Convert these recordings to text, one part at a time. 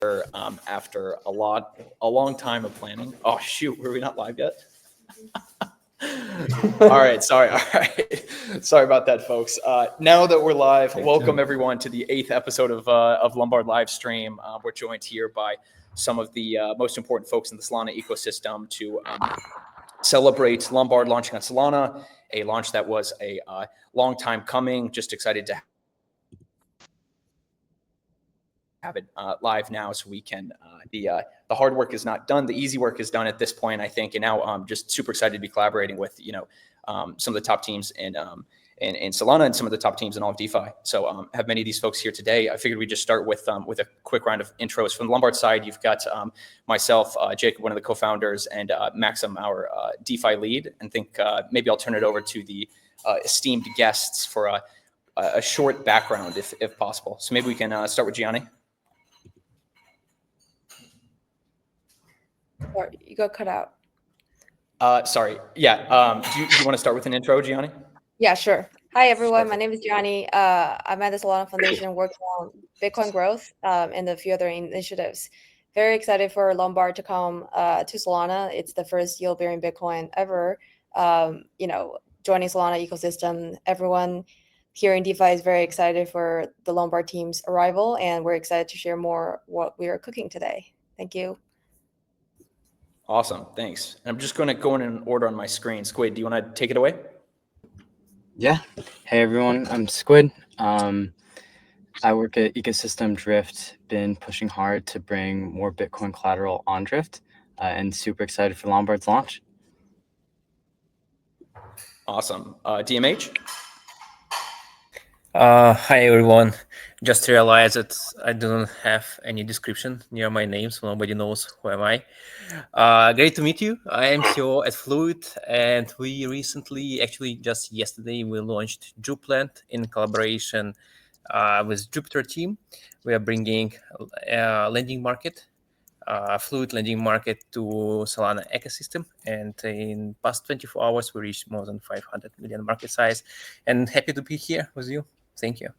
after a long time of planning. Oh shoot, were we not live yet? All right, sorry about that, folks. Now that we're live, welcome everyone to the 8th episode of Lombard live stream. We're joined here by some of the most important folks in the Solana ecosystem to celebrate Lombard launching on Solana, a launch that was a long time coming. Just excited to have it live now, so we can the hard work is not done, the easy work is done at this point, I think, and now I'm just super excited to be collaborating with some of the top teams in Solana and some of the top teams in all of DeFi. So have many of these folks here today. I figured we'd just start with a quick round of intros. From the Lombard side, you've got myself, Jacob, one of the co-founders, and Maxim, our DeFi lead. And think maybe I'll turn it over to the esteemed guests for a short background, if possible. So maybe we can start with Gianni. Sorry, you got cut out. Sorry. Yeah. Do you want to start with an intro, Gianni? Yeah, sure. Hi, everyone. My name is Gianni. I'm at the Solana Foundation working on Bitcoin growth and a few other initiatives. Very excited for Lombard to come to Solana. It's the first yield-bearing Bitcoin ever. Joining Solana ecosystem. Everyone here in DeFi is very excited for the Lombard team's arrival, and we're excited to share more what we are cooking today. Thank you. Awesome, thanks. I'm just going to go in an order on my screen. Squid, do you want to take it away? Yeah. Hey, everyone. I'm Squid. I work at Ecosystem Drift, been pushing hard to bring more Bitcoin collateral on Drift, and super excited for Lombard's launch. Awesome. DMH? Hi everyone. Just realized that I don't have any description near my name, so nobody knows who am I. Great to meet you. I am CEO at Fluid, and we recently, actually just yesterday, we launched Jupland in collaboration with Jupiter team. We are bringing lending market, Fluid lending market to Solana ecosystem, and in past 24 hours we reached more than 500 million market size, and happy to be here with you. Thank you.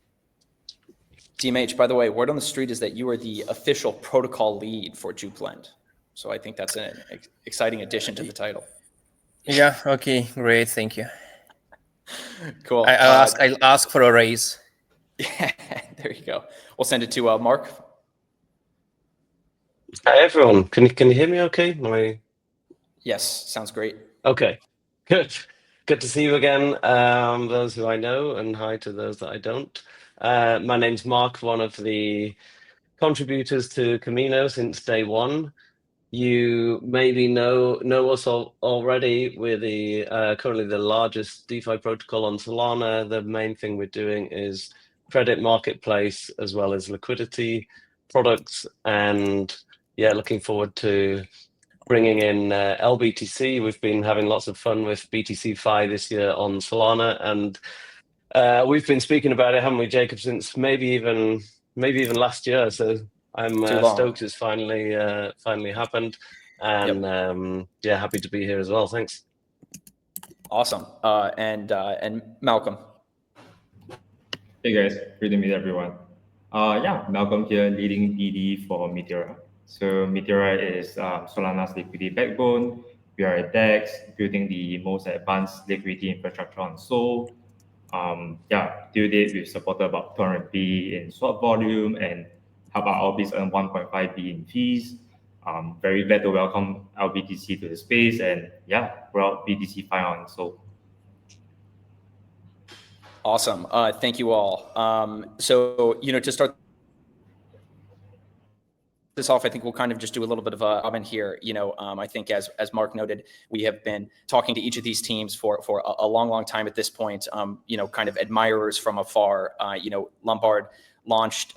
DMH, by the way, word on the street is that you are the official protocol lead for Jupland. So I think that's an exciting addition to the title. Yeah, okay, great, thank you. Cool. I'll ask for a raise. Yeah, there you go. We'll send it to Mark. Hi, everyone. Can you hear me okay? Yes, sounds great. Okay, good. Good to see you again, those who I know, and hi to those that I don't. My name's Mark, one of the contributors to Camino since day one. You maybe know us already. We're currently the largest DeFi protocol on Solana. The main thing we're doing is credit marketplace as well as liquidity products, and yeah, looking forward to bringing in LBTC. We've been having lots of fun with BTC Fi this year on Solana, and we've been speaking about it, haven't we, Jacob, since maybe even last year. So I'm stoked it's finally happened, and yeah, happy to be here as well. Thanks. Awesome. And Malcolm. Hey guys, great to meet everyone. Yeah, Malcolm here, leading DD for Meteora. So Meteora is Solana's liquidity backbone. We are a DEX building the most advanced liquidity infrastructure on Sol. Till date, we've supported about 200 B in swap volume and help our LPs earn 1.5 B in fees. Very glad to welcome LBTC to the space, and yeah, brought BTC Fi on Sol. Awesome. Thank you all. So, to start this off, I think we'll kind of just do a little bit of a comment here. I think as Mark noted, we have been talking to each of these teams for a long time at this point, kind of admirers from afar. Lombard launched,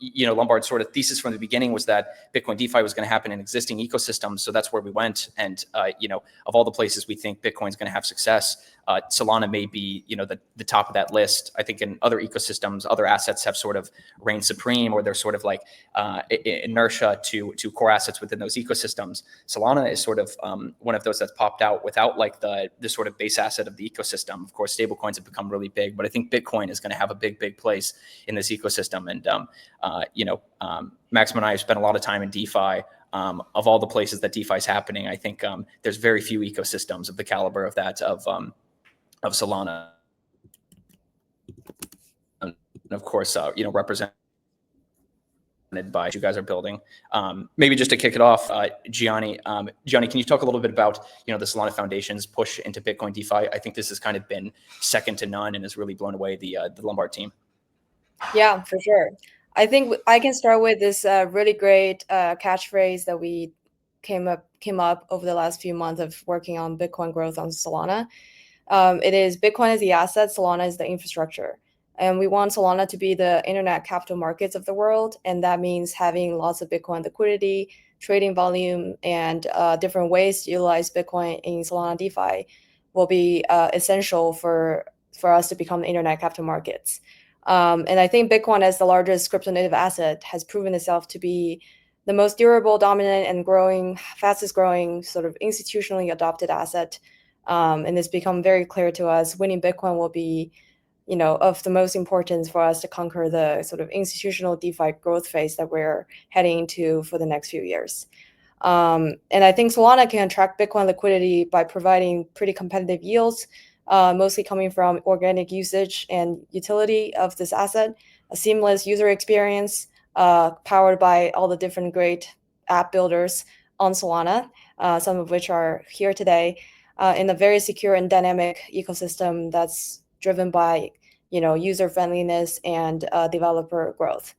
Lombard's sort of thesis from the beginning was that Bitcoin DeFi was going to happen in existing ecosystems. So that's where we went. And, of all the places we think Bitcoin's going to have success, Solana may be, the top of that list. I think in other ecosystems, other assets have sort of reigned supreme, or they're sort of like inertia to core assets within those ecosystems. Solana is sort of one of those that's popped out without like the sort of base asset of the ecosystem. Of course, stablecoins have become really big, but I think Bitcoin is going to have a big place in this ecosystem. And Maxim and I have spent a lot of time in DeFi. Of all the places that DeFi is happening, I think there's very few ecosystems of the caliber of that of Solana, and of course, represented by what you guys are building. Maybe just to kick it off, Gianni, can you talk a little bit about the Solana Foundation's push into Bitcoin DeFi? I think this has kind of been second to none and has really blown away the Lombard team. Yeah, for sure. I think I can start with this really great catchphrase that we came up over the last few months of working on Bitcoin growth on Solana. It is Bitcoin is the asset, Solana is the infrastructure. And we want Solana to be the internet capital markets of the world. And that means having lots of Bitcoin liquidity, trading volume, and different ways to utilize Bitcoin in Solana DeFi will be essential for us to become the internet capital markets. And I think Bitcoin as the largest crypto native asset has proven itself to be the most durable, dominant, and fastest growing sort of institutionally adopted asset. And it's become very clear to us winning Bitcoin will be of the most importance for us to conquer the sort of institutional DeFi growth phase that we're heading into for the next few years. And I think Solana can attract Bitcoin liquidity by providing pretty competitive yields, mostly coming from organic usage and utility of this asset, a seamless user experience powered by all the different great app builders on Solana, some of which are here today, in a very secure and dynamic ecosystem that's driven by user friendliness and developer growth.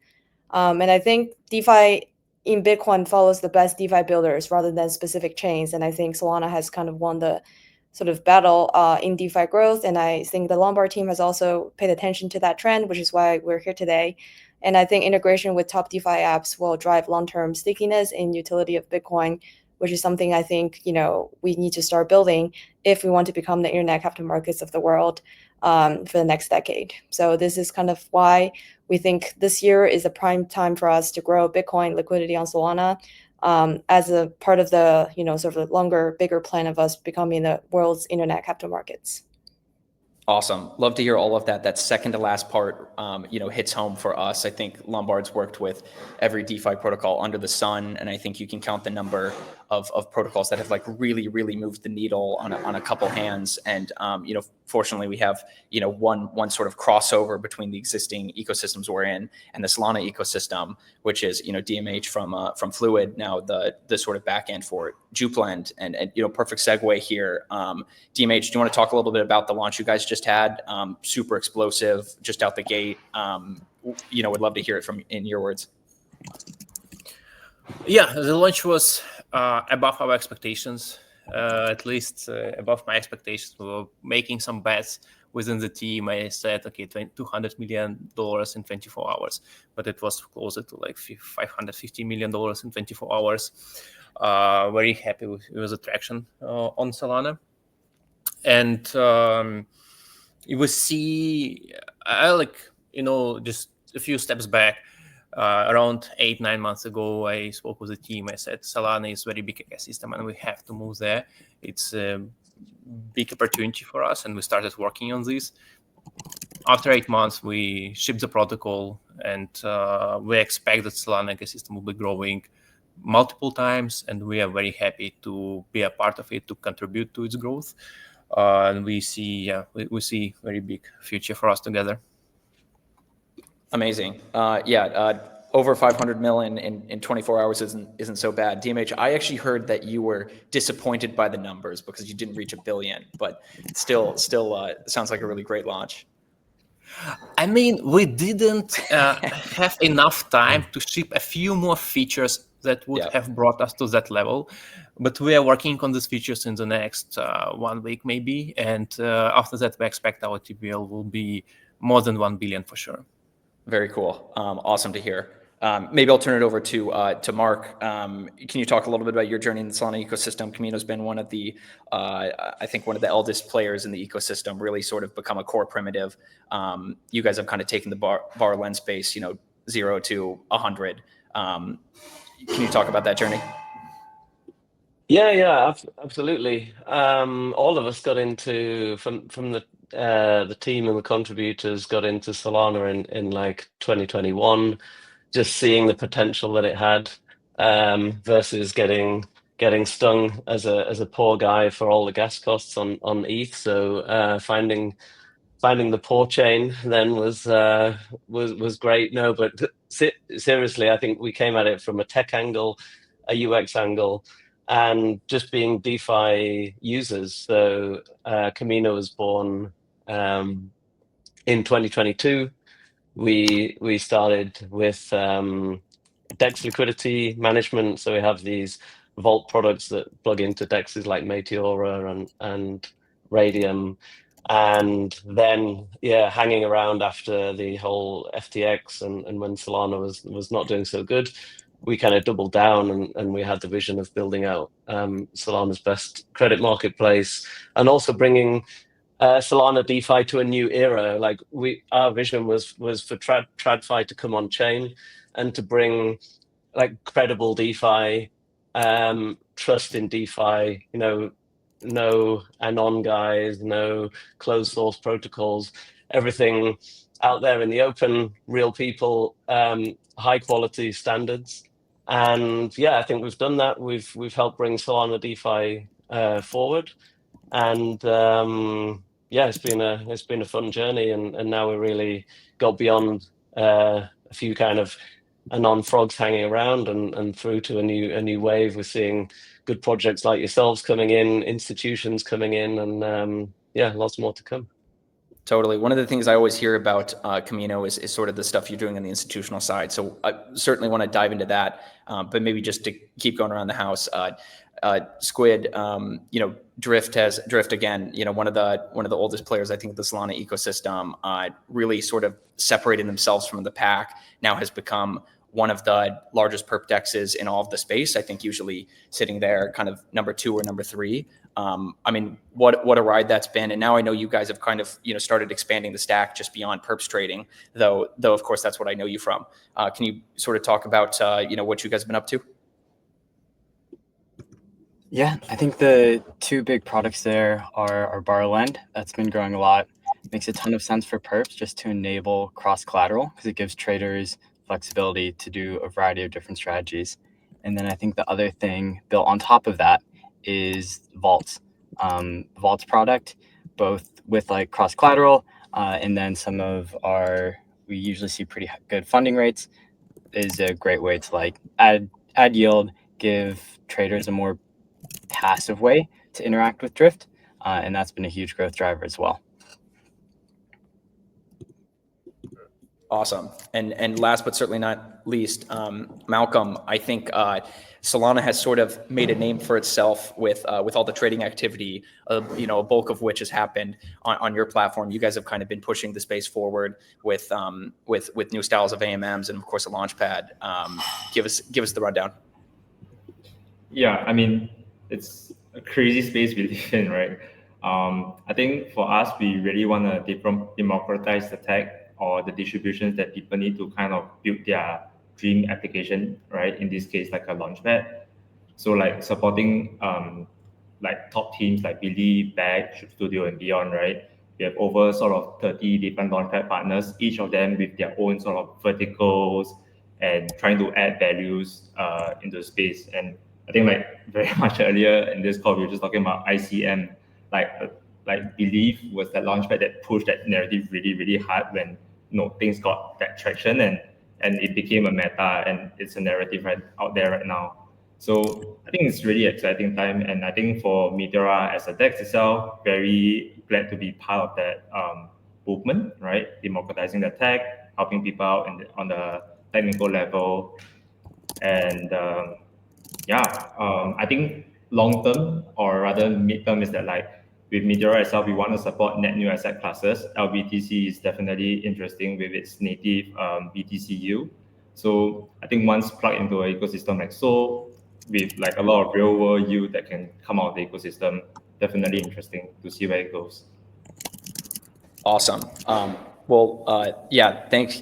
And I think DeFi in Bitcoin follows the best DeFi builders rather than specific chains. And I think Solana has kind of won the sort of battle in DeFi growth. And I think the Lombard team has also paid attention to that trend, which is why we're here today. And I think integration with top DeFi apps will drive long-term stickiness and utility of Bitcoin, which is something I think we need to start building if we want to become the internet capital markets of the world for the next decade. So this is kind of why we think this year is a prime time for us to grow Bitcoin liquidity on Solana as a part of the sort of the longer, bigger plan of us becoming the world's internet capital markets. Awesome. Love to hear all of that. That second to last part, hits home for us. I think Lombard's worked with every DeFi protocol under the sun, and I think you can count the number of protocols that have really, really moved the needle on a couple hands. And fortunately, we have one sort of crossover between the existing ecosystems we're in and the Solana ecosystem, which is DMH from Fluid, now the sort of backend for Juplend, and perfect segue here. DMH, do you want to talk a little bit about the launch you guys just had? Super explosive, just out the gate. Would love to hear it in your words. Yeah, the launch was above our expectations, at least above my expectations. We were making some bets within the team. I said, okay, $200 million in 24 hours, but it was closer to like $550 million in 24 hours. Very happy with the traction on Solana. And you will see, just a few steps back, around 8-9 months ago, I spoke with the team. I said, Solana is a very big ecosystem and we have to move there. It's a big opportunity for us, and we started working on this. After 8 months, we shipped the protocol, and we expect that Solana ecosystem will be growing multiple times, and we are very happy to be a part of it, to contribute to its growth. And we see very big future for us together. Amazing. Over 500 million in 24 hours isn't so bad. DMH, I actually heard that you were disappointed by the numbers because you didn't reach $1 billion, but still sounds like a really great launch. I mean, we didn't have enough time to ship a few more features that would have brought us to that level, but we are working on these features in the next 1 week maybe, and after that we expect our TBL will be more than 1 billion for sure. Very cool. Awesome to hear. Maybe I'll turn it over to Mark. Can you talk a little bit about your journey in the Solana ecosystem? Kamino's been one of the eldest players in the ecosystem, really sort of become a core primitive. You guys have kind of taken the bar lens space, 0 to 100. Can you talk about that journey? Yeah, absolutely. All of us got into from the team and the contributors got into Solana in like 2021. just seeing the potential that it had, versus getting stung as a poor guy for all the gas costs on ETH. So finding the poor chain then was great. No, but seriously, I think we came at it from a tech angle, a UX angle, and just being DeFi users. So Camino was born in 2022. We started with DEX liquidity management. So we have these vault products that plug into DEXs like Meteora and Radium. And then, hanging around after the whole FTX and when Solana was not doing so good, we kind of doubled down and we had the vision of building out Solana's best credit marketplace, and also bringing Solana DeFi to a new era. Like our vision was for TradFi to come on chain and to bring like credible DeFi, trust in DeFi, no anon guys, no closed source protocols, everything out there in the open, real people, high quality standards. And I think we've done that. We've helped bring Solana DeFi forward, and it's been a fun journey, and now we really got beyond a few kind of anon frogs hanging around and through to a new wave. We're seeing good projects like yourselves coming in, institutions coming in, and lots more to come. Totally. One of the things I always hear about Camino is sort of the stuff you're doing on the institutional side. So I certainly want to dive into that, but maybe just to keep going around the house. Squid, Drift again, one of the oldest players, I think, the Solana ecosystem, really sort of separated themselves from the pack, now has become one of the largest perp dexes in all of the space. I think usually sitting there kind of number 2 or number 3. I mean, what a ride that's been. And now I know you guys have kind of, started expanding the stack just beyond perps trading, though of course that's what I know you from. Can you sort of talk about, what you guys have been up to? Yeah, I think the 2 big products there are Borrowlend. That's been growing a lot. Makes a ton of sense for perps just to enable cross collateral, because it gives traders flexibility to do a variety of different strategies. And then I think the other thing built on top of that is Vaults. Vaults product, both with like cross collateral, and then we usually see pretty good funding rates, is a great way to like add yield, give traders a more passive way to interact with Drift, and that's been a huge growth driver as well. Awesome. And last but certainly not least, Malcolm, I think Solana has sort of made a name for itself with all the trading activity, a bulk of which has happened on your platform. You guys have kind of been pushing the space forward with new styles of AMMs and of course a Launchpad. Give us the rundown. Yeah, I mean, it's a crazy space we live in, right? I think for us, we really want to democratize the tech or the distributions that people need to kind of build their dream application, right? In this case, like a Launchpad. So like supporting like top teams like Billy, Bag, Ship Studio, and beyond, right? We have over sort of 30 different Launchpad partners, each of them with their own sort of verticals and trying to add values into the space. And I think like very much earlier in this call, we were just talking about ICM, like Believe was that Launchpad that pushed that narrative really, really hard when things got that traction and it became a meta, and it's a narrative right out there right now. So I think it's really exciting time, and I think for Meteora as a DEX itself, very glad to be part of that movement, right? Democratizing the tech, helping people out on the technical level, and I think long term or rather mid term is that like with Meteora itself, we want to support net new asset classes. LBTC is definitely interesting with its native BTCU. So I think once plugged into an ecosystem like Sol, with like a lot of real world yield that can come out of the ecosystem, definitely interesting to see where it goes. Awesome.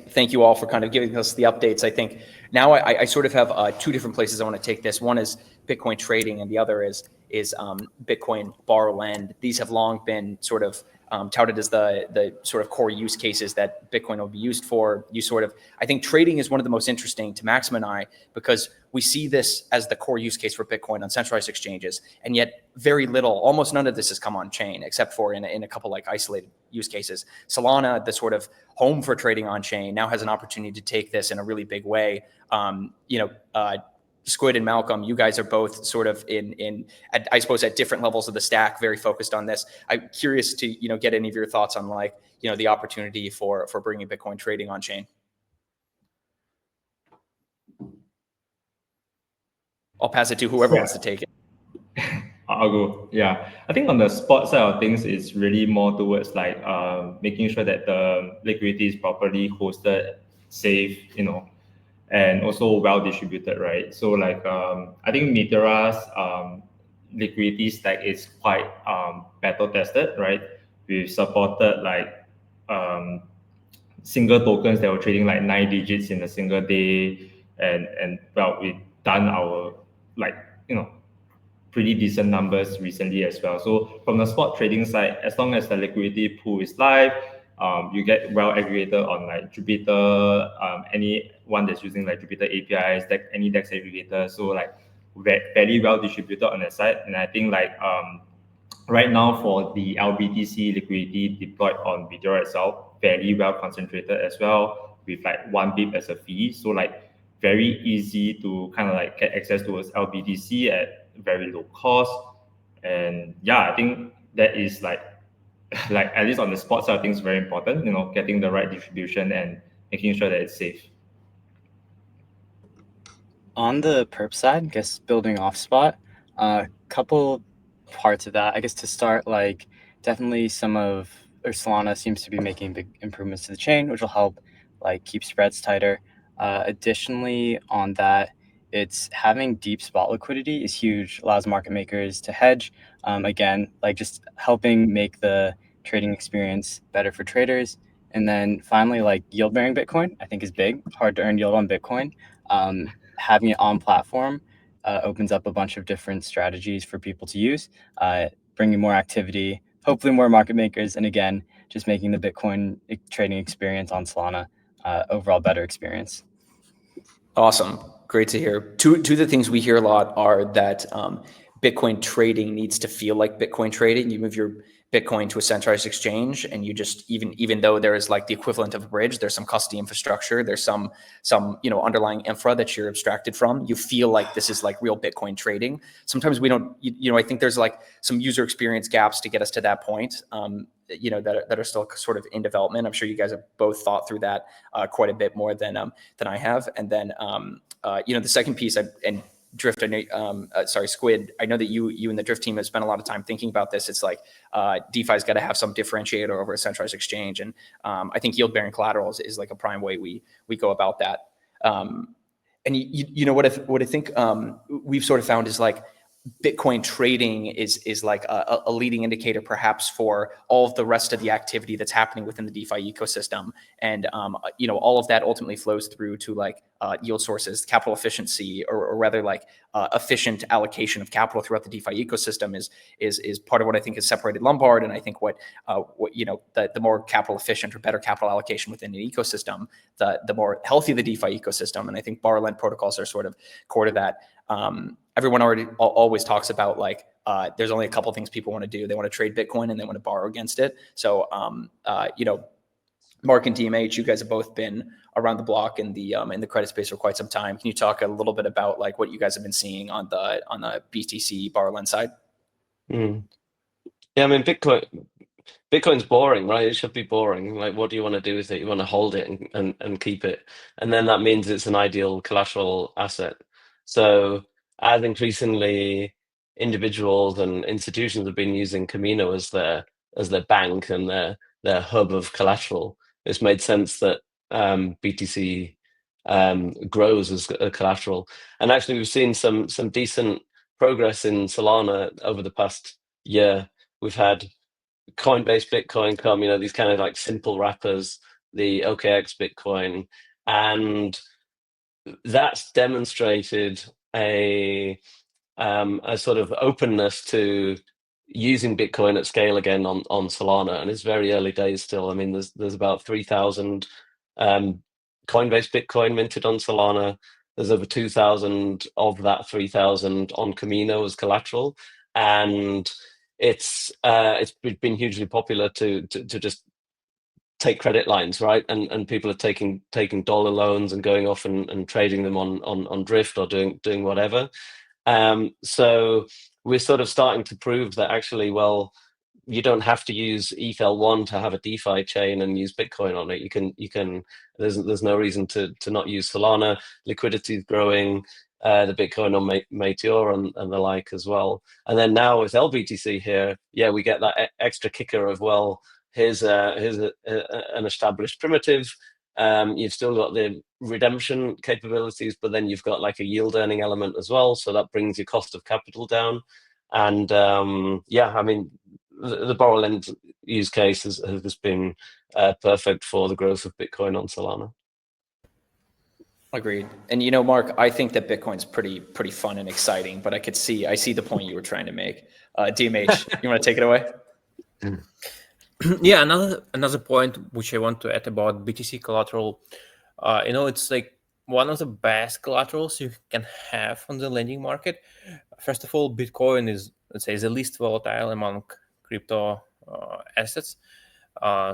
Thank you all for kind of giving us the updates. I think now I sort of have 2 different places I want to take this. One is Bitcoin trading, and the other is Bitcoin Borrowlend. These have long been sort of touted as the sort of core use cases that Bitcoin will be used for. I think trading is one of the most interesting to Maxim and I, because we see this as the core use case for Bitcoin on centralized exchanges, and yet very little, almost none of this has come on chain, except for in a couple like isolated use cases. Solana, the sort of home for trading on chain, now has an opportunity to take this in a really big way. Squid and Malcolm, you guys are both sort of I suppose at different levels of the stack, very focused on this. I'm curious to, get any of your thoughts on like, the opportunity for bringing Bitcoin trading on chain. I'll pass it to whoever wants to take it. I'll go. Yeah, I think on the spot side of things, it's really more towards like making sure that the liquidity is properly hosted, safe, and also well distributed, right? So like I think Meteora's liquidity stack is quite battle tested, right? We've supported like single tokens that were trading like 9 digits in a single day, and well, we've done our pretty decent numbers recently as well. So from the spot trading side, as long as the liquidity pool is live, you get well aggregated on like Jupiter, anyone that's using like Jupiter APIs, any DEX aggregator. So like very well distributed on that side. And I think like right now for the LBTC liquidity deployed on Meteora itself, very well concentrated as well, with like 1 BIP as a fee. So like very easy to kind of like get access towards LBTC at very low cost. And yeah, I think that is like at least on the spot side, I think it's very important, getting the right distribution and making sure that it's safe. On the perp side, I guess building off spot, a couple parts of that. I guess to start, like definitely Solana seems to be making big improvements to the chain, which will help like keep spreads tighter. Additionally, on that, it's having deep spot liquidity is huge, allows market makers to hedge. Again, like just helping make the trading experience better for traders. And then finally, like yield bearing Bitcoin, I think is big, hard to earn yield on Bitcoin. Having it on platform opens up a bunch of different strategies for people to use, bringing more activity, hopefully more market makers. And again, just making the Bitcoin trading experience on Solana overall better experience. Awesome. Great to hear. Two of the things we hear a lot are that Bitcoin trading needs to feel like Bitcoin trading. You move your Bitcoin to a centralized exchange, and you just even though there is like the equivalent of a bridge, there's some custody infrastructure, there's some underlying infra that you're abstracted from. You feel like this is like real Bitcoin trading. Sometimes we don't. I think there's like some user experience gaps to get us to that point. That are still sort of in development. I'm sure you guys have both thought through that quite a bit more than I have. And then the second piece, and Drift, Squid, I know that you and the Drift team have spent a lot of time thinking about this. It's like DeFi's got to have some differentiator over a centralized exchange, and I think yield bearing collateral is like a prime way we go about that. And what I think we've sort of found is like Bitcoin trading is like a leading indicator perhaps for all of the rest of the activity that's happening within the DeFi ecosystem. And, all of that ultimately flows through to like yield sources, capital efficiency, or rather like efficient allocation of capital throughout the DeFi ecosystem is part of what I think has separated Lombard. And I think the more capital efficient or better capital allocation within an ecosystem, the more healthy the DeFi ecosystem. And I think borrow-lend protocols are sort of core to that. Everyone always talks about like there's only a couple of things people want to do. They want to trade Bitcoin and they want to borrow against it. So Mark and DMH, you guys have both been around the block in the credit space for quite some time. Can you talk a little bit about like what you guys have been seeing on the BTC borrow lend side? Yeah, I mean Bitcoin's boring, right? It should be boring. Like, what do you want to do with it? You want to hold it and keep it, and then that means it's an ideal collateral asset. So as increasingly individuals and institutions have been using Camino as their bank and their hub of collateral, it's made sense that BTC grows as a collateral. And actually, we've seen some decent progress in Solana over the past year. We've had Coinbase Bitcoin come, these kind of like simple wrappers, the OKX Bitcoin, and that's demonstrated a sort of openness to using Bitcoin at scale again on Solana, and it's very early days still. I mean, there's about 3,000 Coinbase Bitcoin minted on Solana. There's over 2,000 of that 3,000 on Camino as collateral, and it's been hugely popular to just take credit lines, right? And people are taking dollar loans and going off and trading them on Drift or doing whatever. So we're sort of starting to prove that actually, well, you don't have to use ETH-L1 to have a DeFi chain and use Bitcoin on it. You can. There's no reason to not use Solana. Liquidity is growing. The Bitcoin on Meteor and the like as well. And then now with LBTC here, yeah, we get that extra kicker of, well, here's an established primitive. You've still got the redemption capabilities, but then you've got like a yield earning element as well. So that brings your cost of capital down. And yeah, I mean, the borrow lend use case has just been perfect for the growth of Bitcoin on Solana. Agreed. And Mark, I think that Bitcoin's pretty fun and exciting, but I see the point you were trying to make. DMH, you want to take it away? Yeah, another point which I want to add about BTC collateral, it's like one of the best collaterals you can have on the lending market. First of all, Bitcoin is, let's say, the least volatile among crypto assets.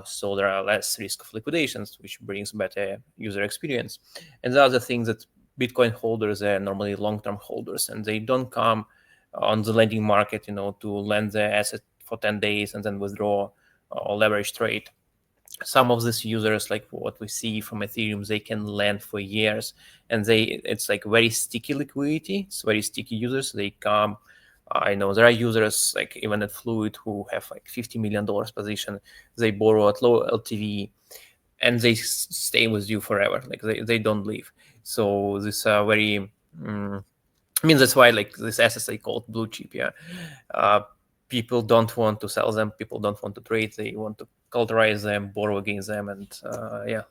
So there are less risk of liquidations, which brings better user experience. And the other thing that Bitcoin holders are normally long-term holders, and they don't come on the lending market, to lend their asset for 10 days and then withdraw or leverage trade. Some of these users, like what we see from Ethereum, they can lend for years, and it's like very sticky liquidity. It's very sticky users. They come. I know there are users like even at Fluid who have like $50 million position. They borrow at low LTV, and they stay with you forever. Like they don't leave. So this very. That's why like this assets they call blue chip. Yeah. People don't want to sell them. People don't want to trade. They want to collateralize them, borrow against them, and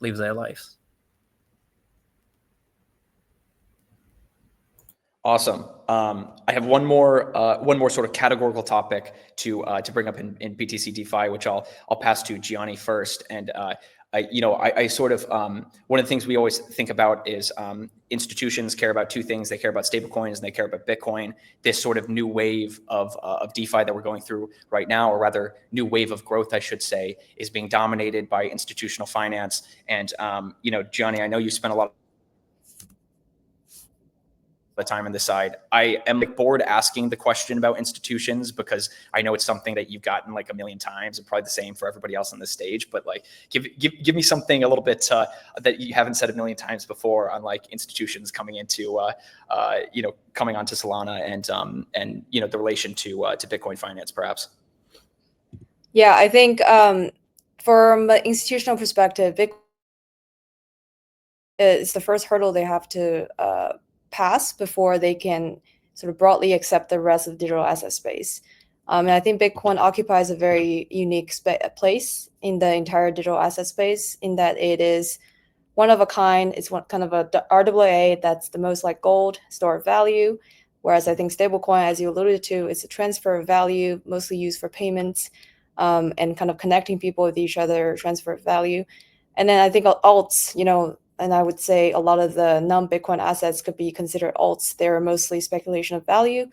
live their lives. Awesome. I have one more sort of categorical topic to bring up in BTC DeFi, which I'll pass to Gianni first. And I sort of one of the things we always think about is institutions care about two things. They care about stablecoins and they care about Bitcoin. This sort of new wave of DeFi that we're going through right now, or rather new wave of growth, I should say, is being dominated by institutional finance. And Gianni, I know you spent a lot of the time on this side. I am bored asking the question about institutions because I know it's something that you've gotten like a million times, and probably the same for everybody else on this stage. But like, give me something a little bit that you haven't said a million times before on like institutions coming into coming onto Solana and the relation to Bitcoin finance, perhaps. Yeah, I think from an institutional perspective, Bitcoin is the first hurdle they have to pass before they can sort of broadly accept the rest of the digital asset space. And I think Bitcoin occupies a very unique place in the entire digital asset space, in that it is one of a kind. It's one kind of a RWA that's the most like gold, store of value. Whereas I think stablecoin, as you alluded to, is a transfer of value, mostly used for payments and kind of connecting people with each other, transfer of value. And then I think alts, and I would say a lot of the non-Bitcoin assets could be considered alts. They're mostly speculation of value.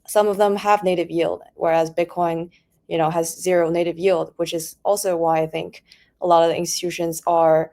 Some of them have native yield, whereas Bitcoin, has zero native yield, which is also why I think a lot of the institutions are,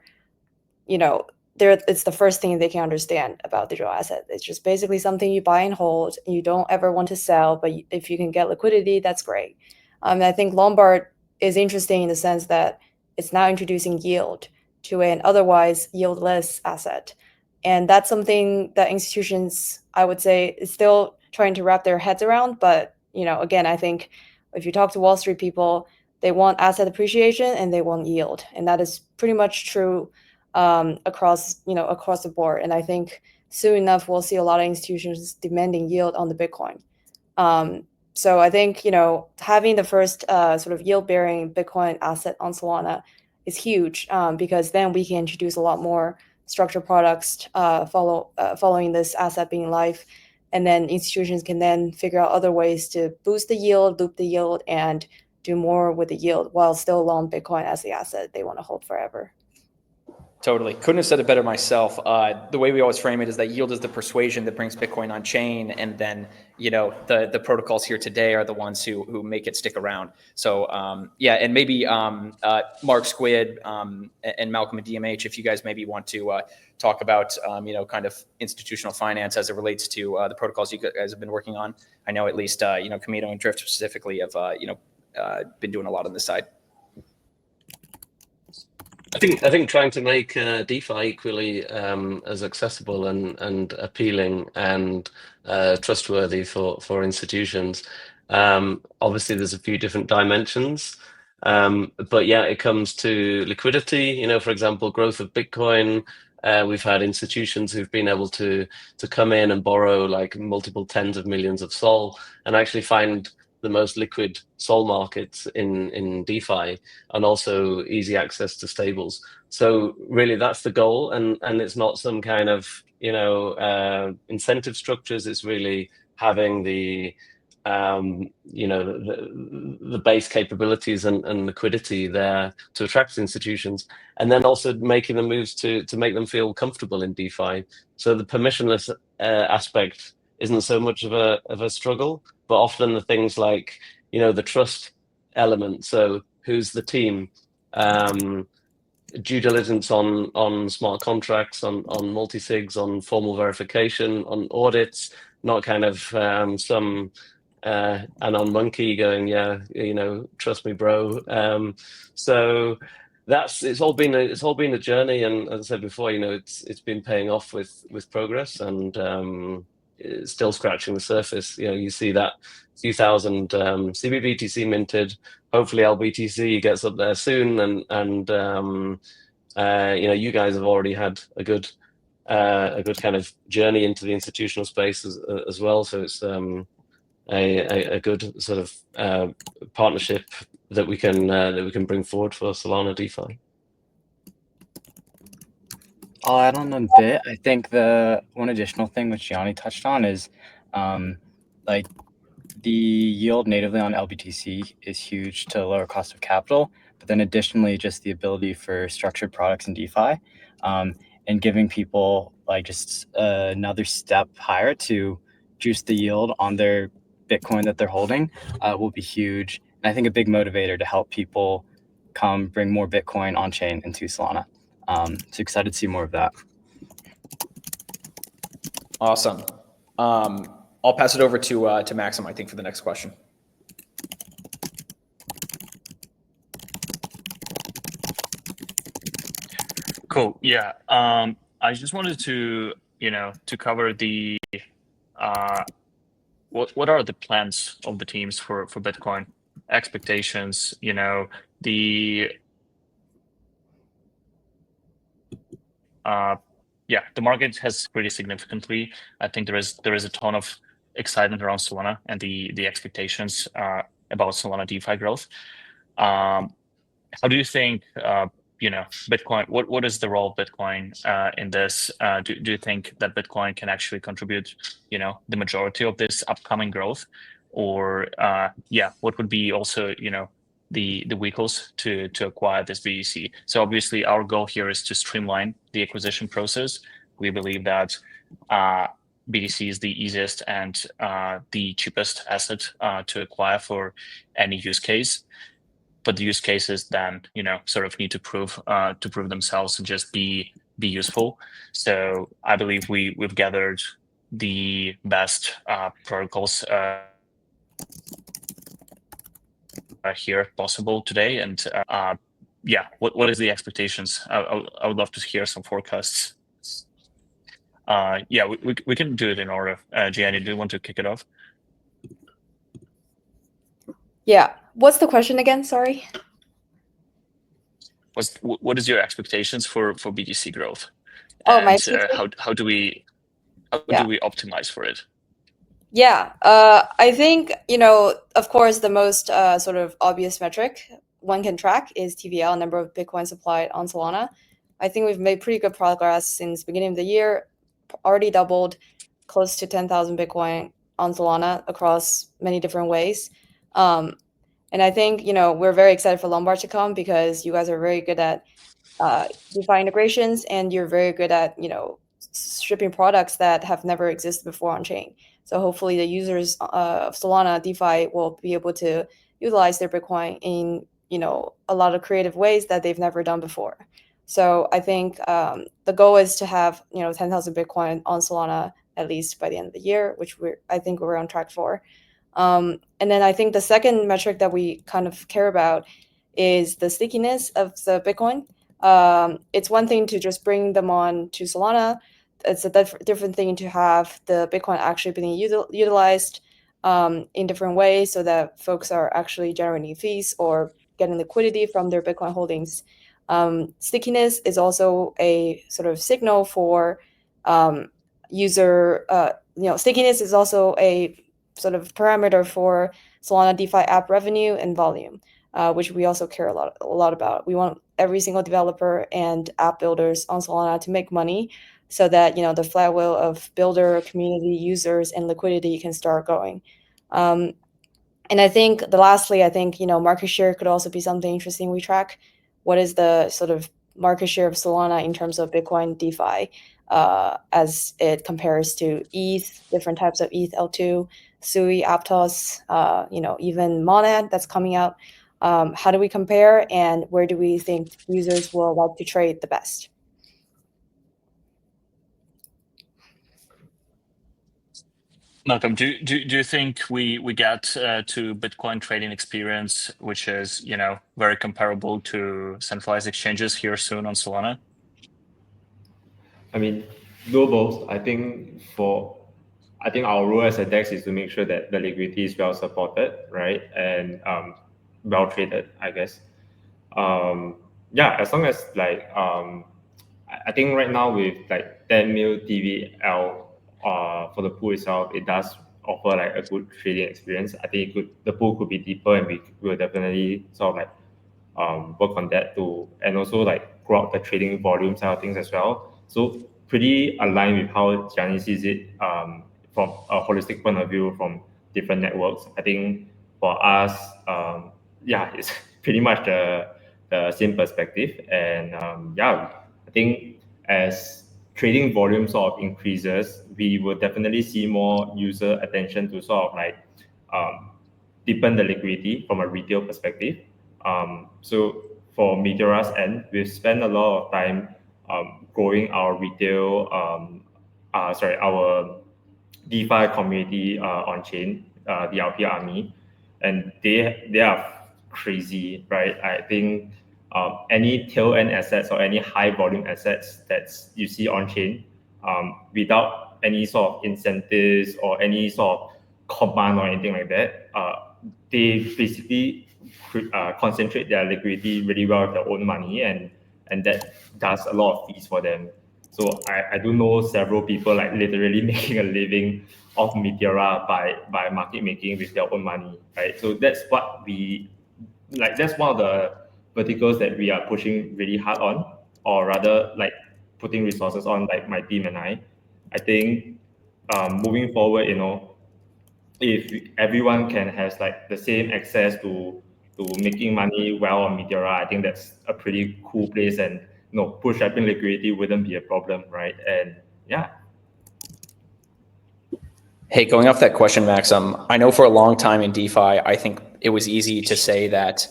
it's the first thing they can understand about digital asset. It's just basically something you buy and hold. You don't ever want to sell, but if you can get liquidity, that's great. I think Lombard is interesting in the sense that it's now introducing yield to an otherwise yieldless asset. And that's something that institutions, I would say, is still trying to wrap their heads around. But, again, I think if you talk to Wall Street people, they want asset appreciation and they want yield. And that is pretty much true across the board. And I think soon enough, we'll see a lot of institutions demanding yield on the Bitcoin. So I think, having the first sort of yield-bearing Bitcoin asset on Solana is huge because then we can introduce a lot more structured products following this asset being live. and then institutions can then figure out other ways to boost the yield, loop the yield, and do more with the yield while still long Bitcoin as the asset they want to hold forever. Totally. Couldn't have said it better myself. The way we always frame it is that yield is the persuasion that brings Bitcoin on chain. And then, the protocols here today are the ones who make it stick around. So, and maybe Mark, Squid, and Malcolm and DMH, if you guys maybe want to talk about, kind of institutional finance as it relates to the protocols you guys have been working on. I know at least, Camino and Drift specifically have, been doing a lot on this side. I think trying to make DeFi equally as accessible and appealing and trustworthy for institutions. Obviously, there's a few different dimensions, but yeah, it comes to liquidity. For example, growth of Bitcoin. We've had institutions who've been able to come in and borrow like multiple tens of millions of SOL and actually find the most liquid SOL markets in DeFi, and also easy access to stables. So really that's the goal, and it's not some kind of incentive structures. It's really having the the base capabilities and liquidity there to attract institutions, and then also making the moves to make them feel comfortable in DeFi. So the permissionless aspect isn't so much of a struggle, but often the things like the trust element. So who's the team? Due diligence on smart contracts, on multi-sigs, on formal verification, on audits, not kind of some anon monkey going, trust me, bro. So it's all been a journey, and as I said before, it's been paying off with progress, and it's still scratching the surface. You see that few thousand CBBTC minted. Hopefully LBTC gets up there soon, and you guys have already had a good kind of journey into the institutional space as well. So it's a good sort of partnership that we can bring forward for Solana DeFi. I'll add on a bit. I think the one additional thing which Gianni touched on is like the yield natively on LBTC is huge to lower cost of capital, but then additionally just the ability for structured products in DeFi and giving people like just another step higher to juice the yield on their Bitcoin that they're holding will be huge. And I think a big motivator to help people bring more Bitcoin on chain into Solana. So excited to see more of that. Awesome. I'll pass it over to Maxim, I think, for the next question. Cool. Yeah. I just wanted to cover the what are the plans of the teams for Bitcoin, expectations, the market has pretty significantly. I think there is a ton of excitement around Solana and the expectations about Solana DeFi growth. How do you think Bitcoin? What is the role of Bitcoin in this? Do you think that Bitcoin can actually contribute the majority of this upcoming growth, or what would be also the vehicles to acquire this BTC? So obviously our goal here is to streamline the acquisition process. We believe that BTC is the easiest and the cheapest asset to acquire for any use case. But the use cases then sort of need to prove themselves and just be useful. So I believe we've gathered the best protocols here possible today, and what is the expectations? I would love to hear some forecasts. We can do it in order. Gianni, do you want to kick it off? Yeah. What's the question again? Sorry. What is your expectations for BTC growth? Oh, and, my expectations? How do we optimize for it? Yeah, I think, of course, the most sort of obvious metric one can track is TVL, number of Bitcoin supplied on Solana. I think we've made pretty good progress since beginning of the year, already doubled. close to 10,000 Bitcoin on Solana across many different ways. And I think, we're very excited for Lombard to come because you guys are very good at DeFi integrations, and you're very good at, shipping products that have never existed before on chain. So hopefully the users of Solana DeFi will be able to utilize their Bitcoin in, a lot of creative ways that they've never done before. So I think the goal is to have, 10,000 Bitcoin on Solana at least by the end of the year, which I think we're on track for. And then I think the second metric that we kind of care about is the stickiness of the Bitcoin. It's one thing to just bring them on to Solana. It's a different thing to have the Bitcoin actually being utilized in different ways so that folks are actually generating fees or getting liquidity from their Bitcoin holdings. Stickiness is also a sort of signal for user, stickiness is also a sort of parameter for Solana DeFi app revenue and volume, which we also care a lot about. We want every single developer and app builders on Solana to make money so that, the flywheel of builder, community, users, and liquidity can start going. And I think lastly, market share could also be something interesting we track. What is the sort of market share of Solana in terms of Bitcoin DeFi as it compares to ETH, different types of ETH L2, Sui, Aptos, even Monad that's coming out. How do we compare, and where do we think users will like to trade the best? Malcolm, do you think we get to Bitcoin trading experience, which is very comparable to centralized exchanges here soon on Solana? I mean, no both. I think our role as a DEX is to make sure that the liquidity is well supported, right, and well traded, I guess. As long as I think right now with 10 mil TVL for the pool itself, it does offer a good trading experience. I think the pool could be deeper, and we will definitely sort of work on that too, and also grow out the trading volume side of things as well. So pretty aligned with how Gianni sees it from a holistic point of view from different networks. I think for us, it's pretty much the same perspective. And I think as trading volume sort of increases, we will definitely see more user attention to sort of deepen the liquidity from a retail perspective. So for Meteora's end, we've spent a lot of time growing our retail, our DeFi community on chain, the LP army, and they are crazy, right? I think any tail end assets or any high volume assets that you see on chain, without any sort of incentives or any sort of command or anything like that, they basically concentrate their liquidity really well with their own money, and that does a lot of fees for them. So I do know several people literally making a living off Meteora by market making with their own money, right? So that's what that's one of the verticals that we are pushing really hard on, or rather putting resources on, my team and I think moving forward, if everyone can has the same access to making money well on Meteora, I think that's a pretty cool place, and bootstrapping liquidity wouldn't be a problem, right? And yeah. Hey, going off that question, Max, I know for a long time in DeFi, I think it was easy to say that,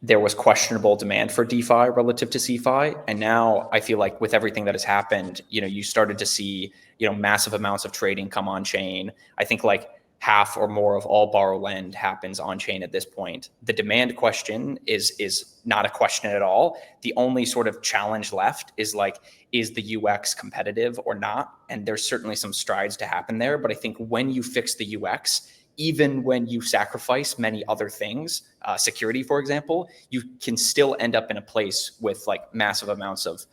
there was questionable demand for DeFi relative to CeFi. And now I feel like with everything that has happened, you started to see, massive amounts of trading come on chain. I think half or more of all borrow lend happens on chain at this point. The demand question is not a question at all. The only sort of challenge left is is the UX competitive or not? And there's certainly some strides to happen there. But I think when you fix the UX, even when you sacrifice many other things, security, for example, you can still end up in a place with massive amounts of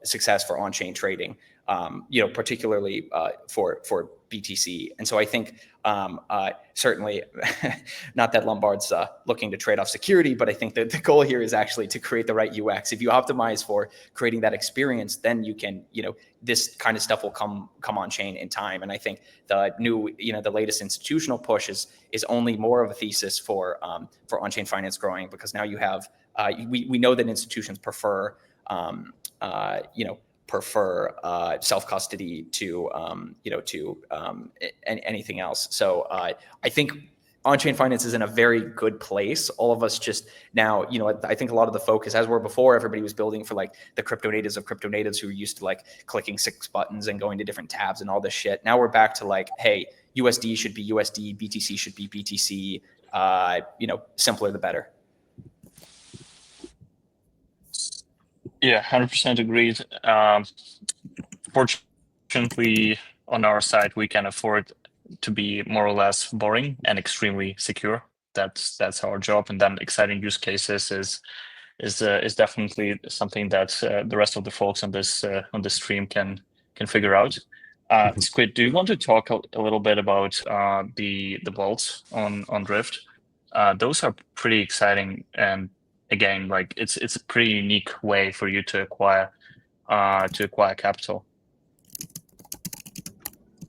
success for on-chain trading. particularly for BTC. And so I think certainly not that Lombard's looking to trade off security, but I think that the goal here is actually to create the right UX. If you optimize for creating that experience, then you can, this kind of stuff will come on chain in time. And I think the new, the latest institutional push is only more of a thesis for on-chain finance growing, because now you have, we know that institutions prefer, self-custody to anything else. So I think on-chain finance is in a very good place. All of us just now, I think a lot of the focus, as were before, everybody was building for like the crypto natives of crypto natives who used to like clicking 6 buttons and going to different tabs and all this shit. Now we're back to like, hey, USD should be USD, BTC should be BTC, simpler the better. Yeah, 100% agreed. Fortunately, on our side, we can afford to be more or less boring and extremely secure. That's our job, and then exciting use cases is definitely something that the rest of the folks on this stream can figure out. Squid, do you want to talk a little bit about the vaults on Drift? Those are pretty exciting, and again, like it's a pretty unique way for you to acquire capital.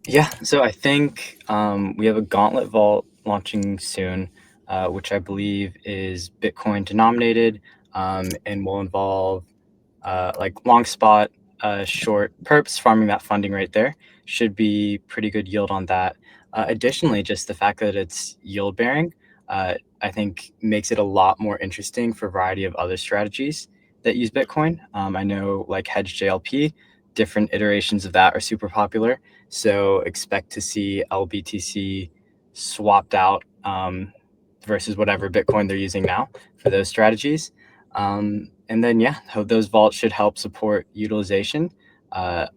Yeah, so I think we have a Gauntlet Vault launching soon, which I believe is Bitcoin denominated, and will involve like long spot, short perps, farming that funding right there. Should be pretty good yield on that. Additionally, just the fact that it's yield bearing, I think makes it a lot more interesting for a variety of other strategies that use Bitcoin. I know like Hedge JLP, different iterations of that are super popular. So expect to see LBTC swapped out versus whatever Bitcoin they're using now for those strategies. And then, yeah, those vaults should help support utilization of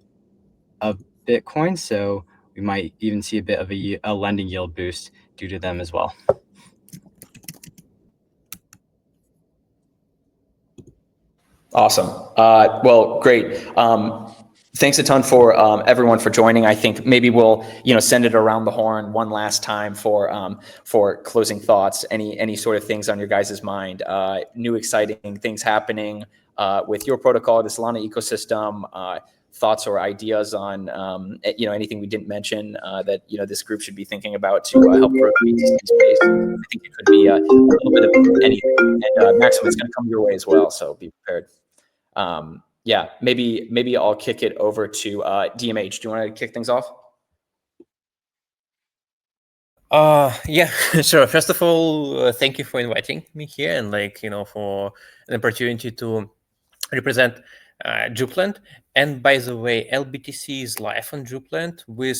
Bitcoin. So we might even see a bit of a lending yield boost due to them as well. Awesome. Well, great. Thanks a ton for everyone for joining. I think maybe we'll send it around the horn one last time for closing thoughts. Any sort of things on your guys' mind? New exciting things happening with your protocol, the Solana ecosystem. Thoughts or ideas on anything we didn't mention that this group should be thinking about to help grow the BTC space. I think it could be a little bit of anything. And Maxim, it's going to come your way as well, so be prepared. Yeah, maybe I'll kick it over to DMH. Do you want to kick things off? Yeah, sure. First of all, thank you for inviting me here and for an opportunity to represent Jupeland. And by the way, LBTC is live on Jupeland with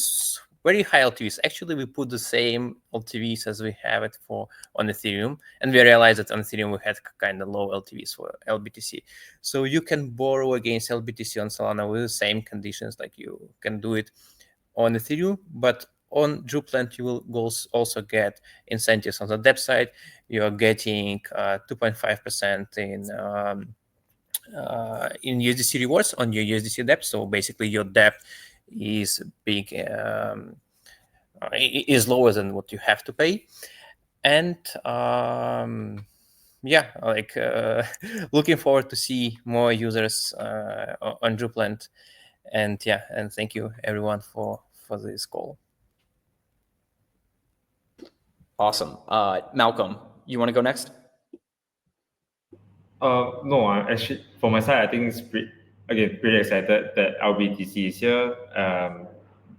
very high LTVs. Actually, we put the same LTVs as we have it on Ethereum, and we realized that on Ethereum we had kind of low LTVs for LBTC. So you can borrow against LBTC on Solana with the same conditions like you can do it on Ethereum, but on Jupeland you will also get incentives on the debt side. You are getting 2.5% in USDC rewards on your USDC debt. So basically your debt is is lower than what you have to pay. And looking forward to see more users on Jupeland. And thank you everyone for this call. Awesome. Malcolm, you want to go next? No, actually, for my side, I think it's pretty excited that LBTC is here,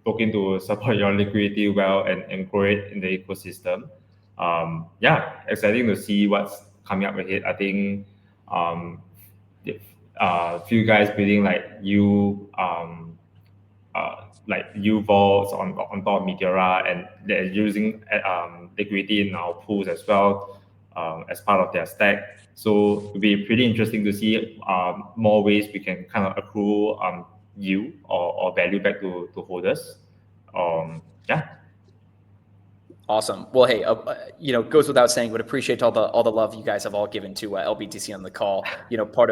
looking to support your liquidity well and grow it in the ecosystem. Exciting to see what's coming up ahead. I think few guys building U vaults on top of Meteora, and they're using liquidity in our pools as well as part of their stack. So it'll be pretty interesting to see more ways we can kind of accrue yield or value back to holders. Awesome. Well, hey, goes without saying, but appreciate all the love you guys have all given to LBTC on the call. Part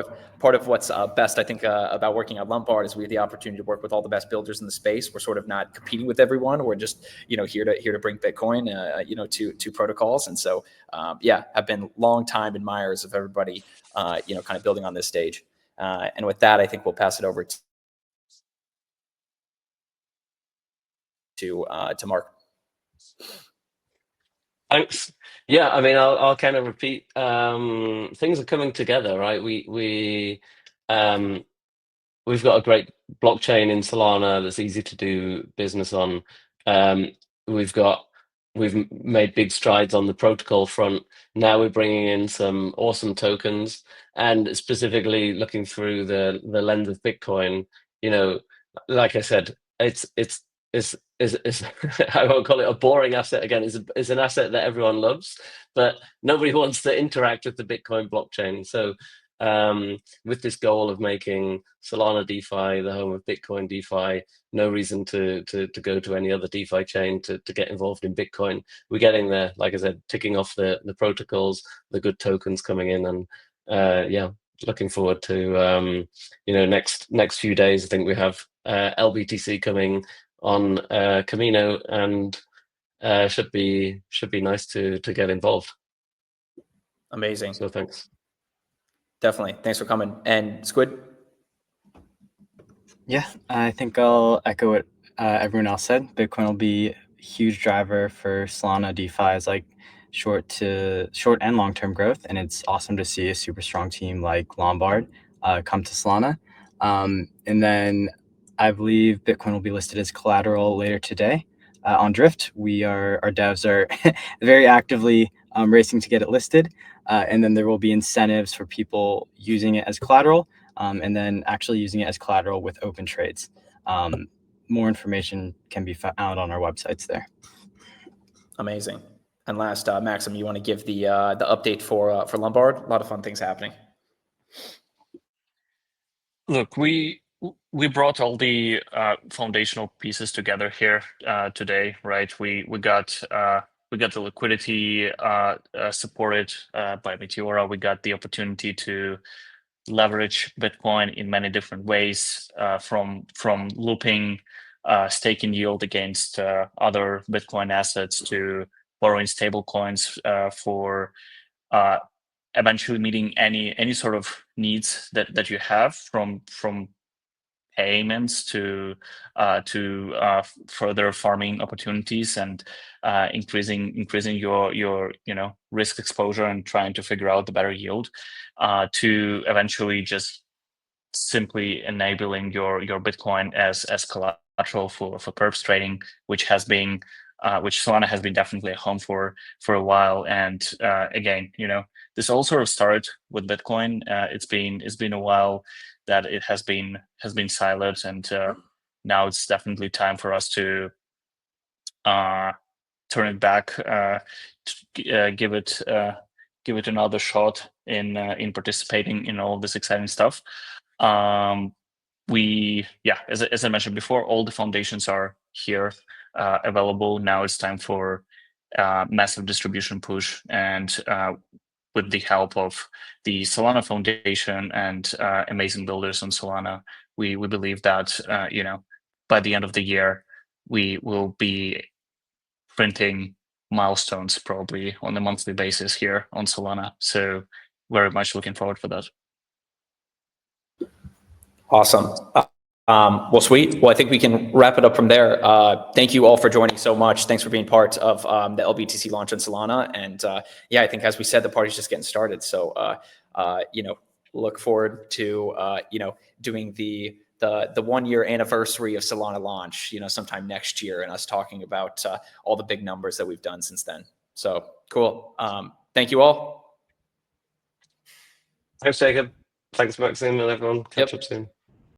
of what's best, I think, about working at Lombard is we have the opportunity to work with all the best builders in the space. We're sort of not competing with everyone. We're just here to bring Bitcoin to protocols. And so have been long-time admirers of everybody kind of building on this stage. And with that, I think we'll pass it over to Mark. Thanks. Yeah, I mean, I'll kind of repeat. Things are coming together, right? We've got a great blockchain in Solana that's easy to do business on. We've made big strides on the protocol front. Now we're bringing in some awesome tokens, and specifically looking through the lens of Bitcoin. Like I said, it's I won't call it a boring asset again. It's an asset that everyone loves, but nobody wants to interact with the Bitcoin blockchain. So with this goal of making Solana DeFi the home of Bitcoin DeFi, no reason to go to any other DeFi chain to get involved in Bitcoin. We're getting there, like I said, ticking off the protocols, the good tokens coming in, and looking forward to next few days. I think we have LBTC coming on Camino, and should be nice to get involved. Amazing. So thanks. Definitely. Thanks for coming. And Squid? Yeah, I think I'll echo what everyone else said. Bitcoin will be a huge driver for Solana DeFi's like short and long-term growth. And it's awesome to see a super strong team like Lombard come to Solana. And then I believe Bitcoin will be listed as collateral later today on Drift. Our devs are very actively racing to get it listed. And then there will be incentives for people using it as collateral, and then actually using it as collateral with open trades. More information can be found on our websites there. Amazing. And last, Maxim, you want to give the update for Lombard? A lot of fun things happening. Look, we brought all the foundational pieces together here today, right? We got the liquidity supported by Meteora. We got the opportunity to leverage Bitcoin in many different ways, from looping staking yield against other Bitcoin assets to borrowing stable coins for eventually meeting any sort of needs that you have, from payments to further farming opportunities and increasing your risk exposure and trying to figure out the better yield, to eventually just simply enabling your Bitcoin as collateral for perps trading, which Solana has been definitely a home for a while. And again, this all sort of started with Bitcoin. It's been a while that it has been silent, and now it's definitely time for us to turn it back, give it another shot in participating in all this exciting stuff. As I mentioned before, all the foundations are here, available. Now it's time for massive distribution push, and with the help of the Solana Foundation and amazing builders on Solana, we believe that by the end of the year we will be printing milestones probably on a monthly basis here on Solana. So very much looking forward for that. Awesome. Well, sweet. Well, I think we can wrap it up from there. Thank you all for joining so much. Thanks for being part of the LBTC launch on Solana. And I think, as we said, the party's just getting started. So, look forward to, doing the 1 year anniversary of Solana launch, sometime next year, and us talking about all the big numbers that we've done since then. So cool. Thank you all. Thanks, Jacob. Thanks, Maxim, and everyone. Catch up soon.